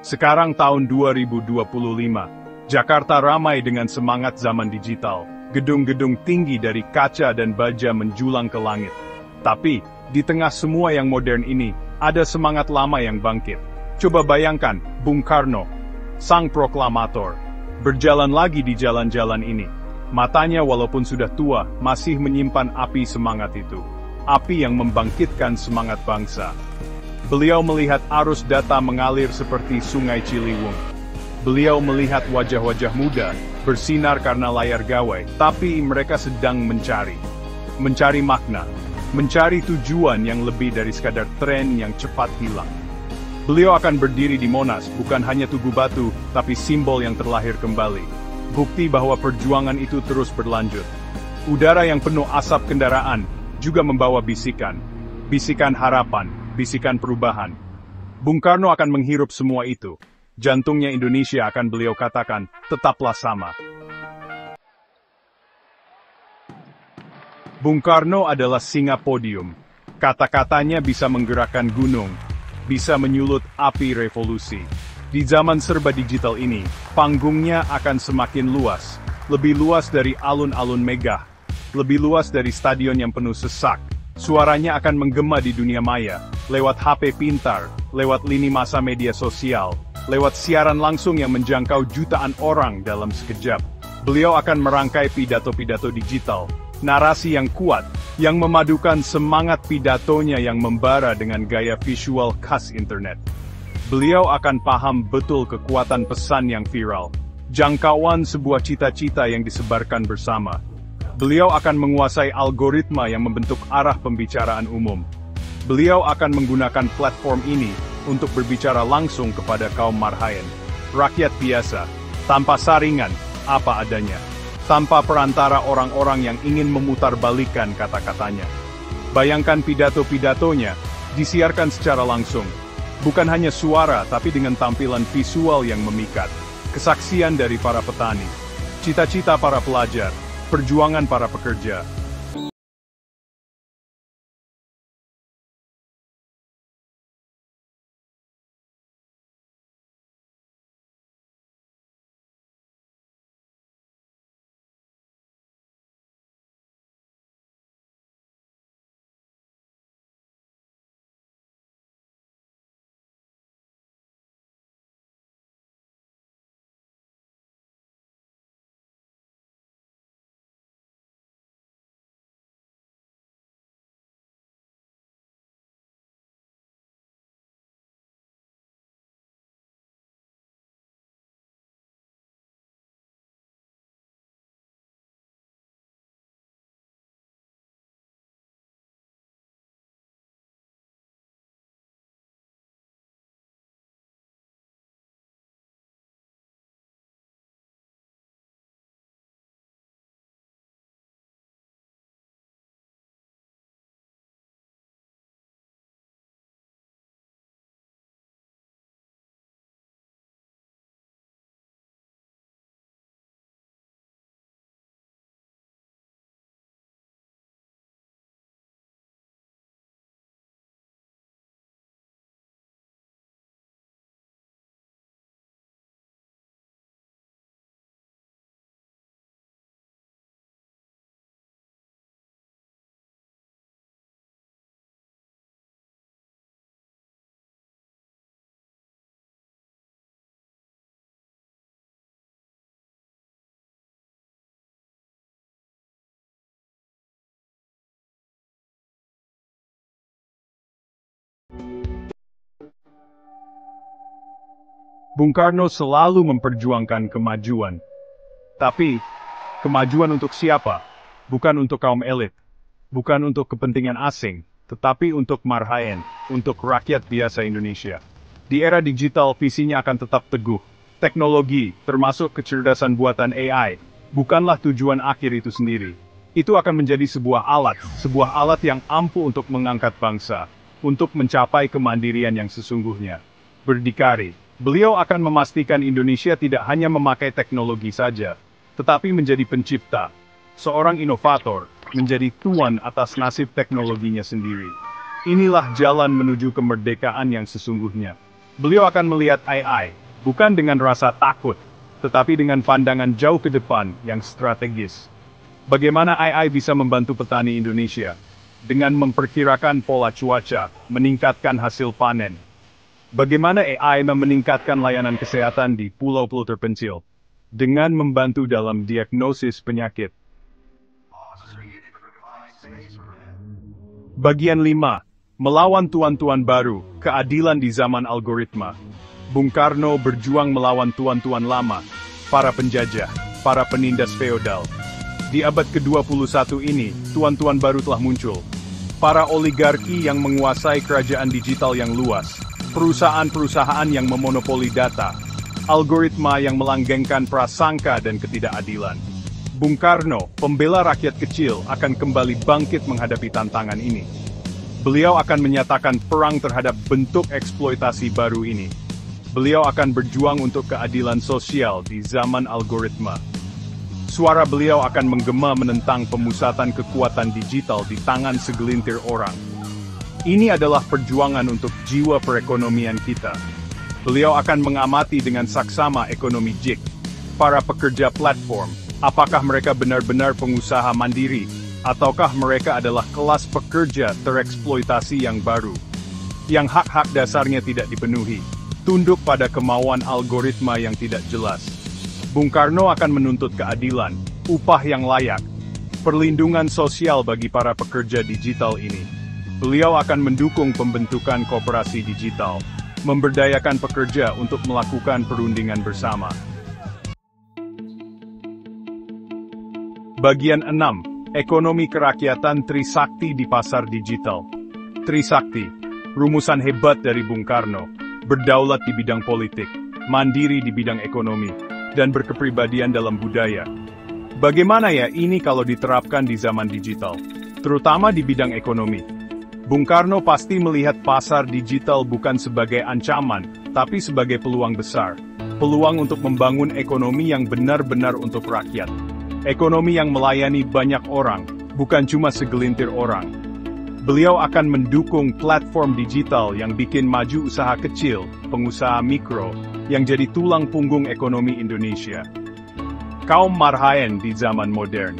Sekarang tahun 2025, Jakarta ramai dengan semangat zaman digital. Gedung-gedung tinggi dari kaca dan baja menjulang ke langit. Tapi, di tengah semua yang modern ini, ada semangat lama yang bangkit. Coba bayangkan, Bung Karno, sang proklamator, berjalan lagi di jalan-jalan ini. Matanya walaupun sudah tua, masih menyimpan api semangat itu. Api yang membangkitkan semangat bangsa. Beliau melihat arus data mengalir seperti sungai Ciliwung. Beliau melihat wajah-wajah muda, bersinar karena layar gawai, tapi mereka sedang mencari makna, mencari tujuan yang lebih dari sekadar tren yang cepat hilang. Beliau akan berdiri di Monas, bukan hanya tugu batu, tapi simbol yang terlahir kembali. Bukti bahwa perjuangan itu terus berlanjut. Udara yang penuh asap kendaraan, juga membawa bisikan. Bisikan harapan, bisikan perubahan. Bung Karno akan menghirup semua itu. Jantungnya Indonesia akan beliau katakan, tetaplah sama. Bung Karno adalah singa podium. Kata-katanya bisa menggerakkan gunung, bisa menyulut api revolusi. Di zaman serba digital ini, panggungnya akan semakin luas. Lebih luas dari alun-alun megah. Lebih luas dari stadion yang penuh sesak. Suaranya akan menggema di dunia maya, lewat HP pintar, lewat lini masa media sosial, lewat siaran langsung yang menjangkau jutaan orang dalam sekejap. Beliau akan merangkai pidato-pidato digital, narasi yang kuat, yang memadukan semangat pidatonya yang membara dengan gaya visual khas internet. Beliau akan paham betul kekuatan pesan yang viral, jangkauan sebuah cita-cita yang disebarkan bersama. Beliau akan menguasai algoritma yang membentuk arah pembicaraan umum. Beliau akan menggunakan platform ini untuk berbicara langsung kepada kaum marhaen, rakyat biasa, tanpa saringan, apa adanya, tanpa perantara orang-orang yang ingin memutarbalikkan kata-katanya. Bayangkan pidato-pidatonya, disiarkan secara langsung, bukan hanya suara tapi dengan tampilan visual yang memikat, kesaksian dari para petani, cita-cita para pelajar, perjuangan para pekerja. Bung Karno selalu memperjuangkan kemajuan. Tapi, kemajuan untuk siapa? Bukan untuk kaum elit. Bukan untuk kepentingan asing, tetapi untuk marhaen, untuk rakyat biasa Indonesia. Di era digital, visinya akan tetap teguh. Teknologi, termasuk kecerdasan buatan AI, bukanlah tujuan akhir itu sendiri. Itu akan menjadi sebuah alat yang ampuh untuk mengangkat bangsa, untuk mencapai kemandirian yang sesungguhnya. Berdikari. Beliau akan memastikan Indonesia tidak hanya memakai teknologi saja, tetapi menjadi pencipta, seorang inovator, menjadi tuan atas nasib teknologinya sendiri. Inilah jalan menuju kemerdekaan yang sesungguhnya. Beliau akan melihat AI, bukan dengan rasa takut, tetapi dengan pandangan jauh ke depan yang strategis. Bagaimana AI bisa membantu petani Indonesia? Dengan memperkirakan pola cuaca, meningkatkan hasil panen. Bagaimana AI meningkatkan layanan kesehatan di pulau-pulau terpencil? Dengan membantu dalam diagnosis penyakit. Bagian 5. Melawan tuan-tuan baru, keadilan di zaman algoritma. Bung Karno berjuang melawan tuan-tuan lama, para penjajah, para penindas feodal. Di abad ke-21 ini, tuan-tuan baru telah muncul. Para oligarki yang menguasai kerajaan digital yang luas, perusahaan-perusahaan yang memonopoli data, algoritma yang melanggengkan prasangka dan ketidakadilan. Bung Karno, pembela rakyat kecil, akan kembali bangkit menghadapi tantangan ini. Beliau akan menyatakan perang terhadap bentuk eksploitasi baru ini. Beliau akan berjuang untuk keadilan sosial di zaman algoritma. Suara beliau akan menggema menentang pemusatan kekuatan digital di tangan segelintir orang. Ini adalah perjuangan untuk jiwa perekonomian kita. Beliau akan mengamati dengan saksama ekonomi gig, para pekerja platform, apakah mereka benar-benar pengusaha mandiri, ataukah mereka adalah kelas pekerja tereksploitasi yang baru, yang hak-hak dasarnya tidak dipenuhi, tunduk pada kemauan algoritma yang tidak jelas. Bung Karno akan menuntut keadilan, upah yang layak, perlindungan sosial bagi para pekerja digital ini. Beliau akan mendukung pembentukan koperasi digital, memberdayakan pekerja untuk melakukan perundingan bersama. Bagian 6. Ekonomi kerakyatan Trisakti di pasar digital. Trisakti, rumusan hebat dari Bung Karno, berdaulat di bidang politik, mandiri di bidang ekonomi, dan berkepribadian dalam budaya. Bagaimana ya ini kalau diterapkan di zaman digital, terutama di bidang ekonomi? Bung Karno pasti melihat pasar digital bukan sebagai ancaman, tapi sebagai peluang besar. Peluang untuk membangun ekonomi yang benar-benar untuk rakyat. Ekonomi yang melayani banyak orang, bukan cuma segelintir orang. Beliau akan mendukung platform digital yang bikin maju usaha kecil, pengusaha mikro, yang jadi tulang punggung ekonomi Indonesia. Kaum marhaen di zaman modern.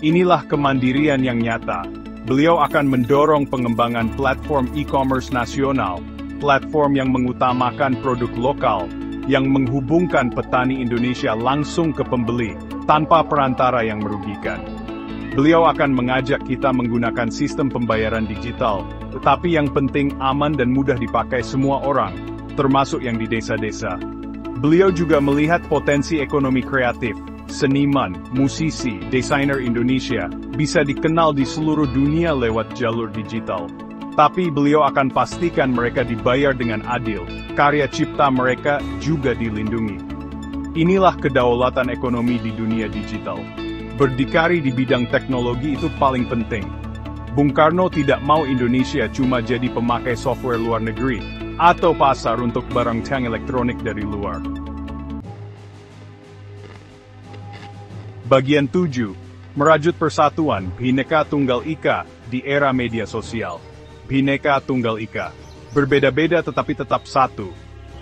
Inilah kemandirian yang nyata. Beliau akan mendorong pengembangan platform e-commerce nasional, platform yang mengutamakan produk lokal, yang menghubungkan petani Indonesia langsung ke pembeli, tanpa perantara yang merugikan. Beliau akan mengajak kita menggunakan sistem pembayaran digital, tetapi yang penting aman dan mudah dipakai semua orang, termasuk yang di desa-desa. Beliau juga melihat potensi ekonomi kreatif, seniman, musisi, desainer Indonesia, bisa dikenal di seluruh dunia lewat jalur digital. Tapi beliau akan pastikan mereka dibayar dengan adil, karya cipta mereka juga dilindungi. Inilah kedaulatan ekonomi di dunia digital. Berdikari di bidang teknologi itu paling penting. Bung Karno tidak mau Indonesia cuma jadi pemakai software luar negeri, atau pasar untuk barang tang elektronik dari luar. Bagian 7. Merajut persatuan Bhinneka Tunggal Ika di era media sosial. Bhinneka Tunggal Ika. Berbeda-beda tetapi tetap satu.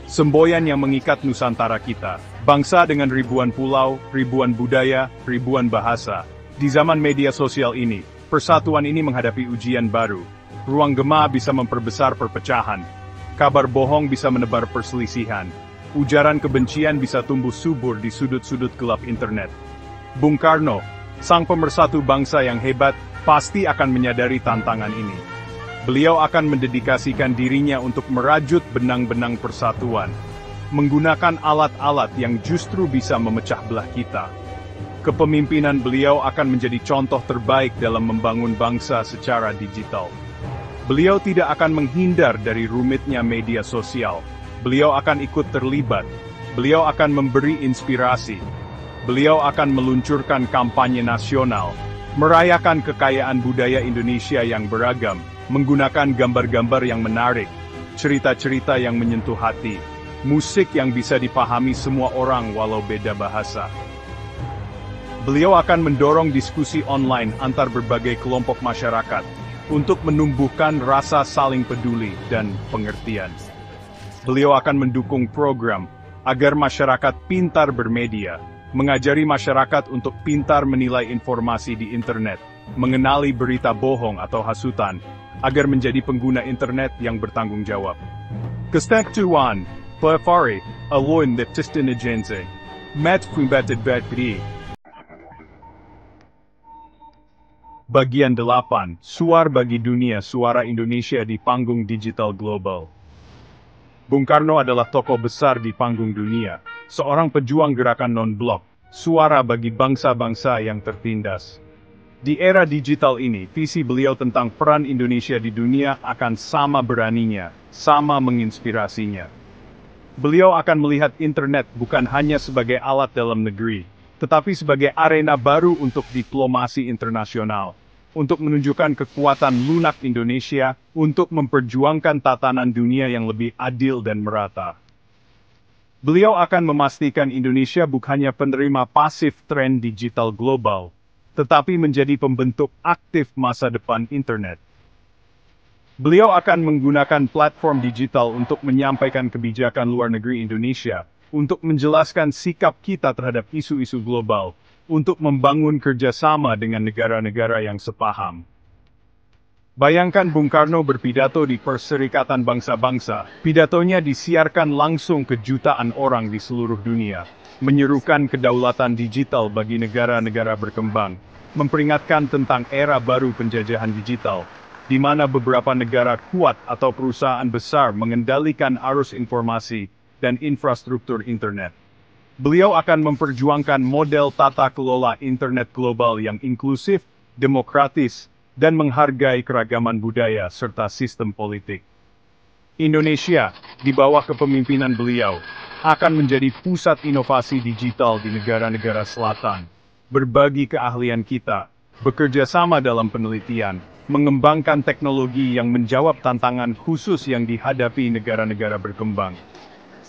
Semboyan yang mengikat Nusantara kita. Bangsa dengan ribuan pulau, ribuan budaya, ribuan bahasa. Di zaman media sosial ini, persatuan ini menghadapi ujian baru. Ruang gema bisa memperbesar perpecahan. Kabar bohong bisa menebar perselisihan. Ujaran kebencian bisa tumbuh subur di sudut-sudut gelap internet. Bung Karno, sang pemersatu bangsa yang hebat, pasti akan menyadari tantangan ini. Beliau akan mendedikasikan dirinya untuk merajut benang-benang persatuan, menggunakan alat-alat yang justru bisa memecah belah kita. Kepemimpinan beliau akan menjadi contoh terbaik dalam membangun bangsa secara digital. Beliau tidak akan menghindar dari rumitnya media sosial. Beliau akan ikut terlibat. Beliau akan memberi inspirasi. Beliau akan meluncurkan kampanye nasional, merayakan kekayaan budaya Indonesia yang beragam, menggunakan gambar-gambar yang menarik, cerita-cerita yang menyentuh hati, musik yang bisa dipahami semua orang walau beda bahasa. Beliau akan mendorong diskusi online antar berbagai kelompok masyarakat, untuk menumbuhkan rasa saling peduli dan pengertian. beliau akan mendukung program agar masyarakat pintar bermedia, mengajari masyarakat untuk pintar menilai informasi di internet, mengenali berita bohong atau hasutan, agar menjadi pengguna internet yang bertanggung jawab. Kesatuan, Pelafari, Aloin Leptistinagenze, Mat Kumbatid Batri. Bagian 8, Suar bagi Dunia Suara Indonesia di Panggung Digital Global. Bung Karno adalah tokoh besar di panggung dunia, seorang pejuang gerakan non-blok, suara bagi bangsa-bangsa yang tertindas. Di era digital ini, visi beliau tentang peran Indonesia di dunia akan sama beraninya, sama menginspirasinya. Beliau akan melihat internet bukan hanya sebagai alat dalam negeri, tetapi sebagai arena baru untuk diplomasi internasional, untuk menunjukkan kekuatan lunak Indonesia, untuk memperjuangkan tatanan dunia yang lebih adil dan merata. Beliau akan memastikan Indonesia bukan hanya penerima pasif tren digital global, tetapi menjadi pembentuk aktif masa depan internet. Beliau akan menggunakan platform digital untuk menyampaikan kebijakan luar negeri Indonesia, untuk menjelaskan sikap kita terhadap isu-isu global, untuk membangun kerjasama dengan negara-negara yang sepaham. Bayangkan Bung Karno berpidato di Perserikatan Bangsa-Bangsa, pidatonya disiarkan langsung ke jutaan orang di seluruh dunia, menyerukan kedaulatan digital bagi negara-negara berkembang, memperingatkan tentang era baru penjajahan digital, di mana beberapa negara kuat atau perusahaan besar mengendalikan arus informasi dan infrastruktur internet. Beliau akan memperjuangkan model tata kelola internet global yang inklusif, demokratis, dan menghargai keragaman budaya serta sistem politik. Indonesia, di bawah kepemimpinan beliau, akan menjadi pusat inovasi digital di negara-negara selatan, berbagi keahlian kita, bekerja sama dalam penelitian, mengembangkan teknologi yang menjawab tantangan khusus yang dihadapi negara-negara berkembang.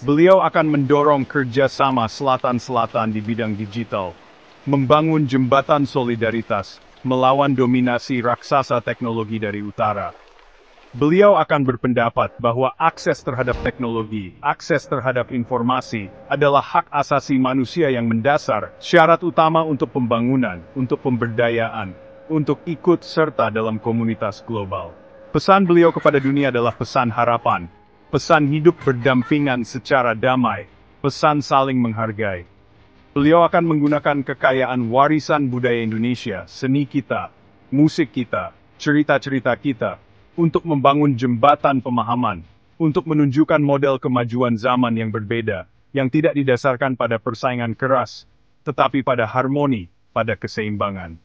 Beliau akan mendorong kerjasama selatan-selatan di bidang digital, membangun jembatan solidaritas, melawan dominasi raksasa teknologi dari utara. Beliau akan berpendapat bahwa akses terhadap teknologi, akses terhadap informasi, adalah hak asasi manusia yang mendasar, syarat utama untuk pembangunan, untuk pemberdayaan, untuk ikut serta dalam komunitas global. Pesan beliau kepada dunia adalah pesan harapan. Pesan hidup berdampingan secara damai, pesan saling menghargai. Beliau akan menggunakan kekayaan warisan budaya Indonesia, seni kita, musik kita, cerita-cerita kita, untuk membangun jembatan pemahaman, untuk menunjukkan model kemajuan zaman yang berbeda, yang tidak didasarkan pada persaingan keras, tetapi pada harmoni, pada keseimbangan.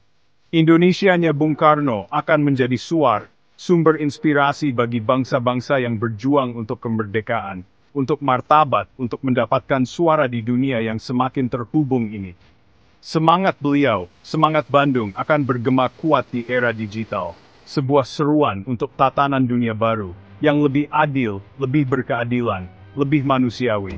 Indonesianya Bung Karno akan menjadi suar, sumber inspirasi bagi bangsa-bangsa yang berjuang untuk kemerdekaan, untuk martabat, untuk mendapatkan suara di dunia yang semakin terhubung ini. Semangat beliau, semangat Bandung akan bergema kuat di era digital, sebuah seruan untuk tatanan dunia baru, yang lebih adil, lebih berkeadilan, lebih manusiawi.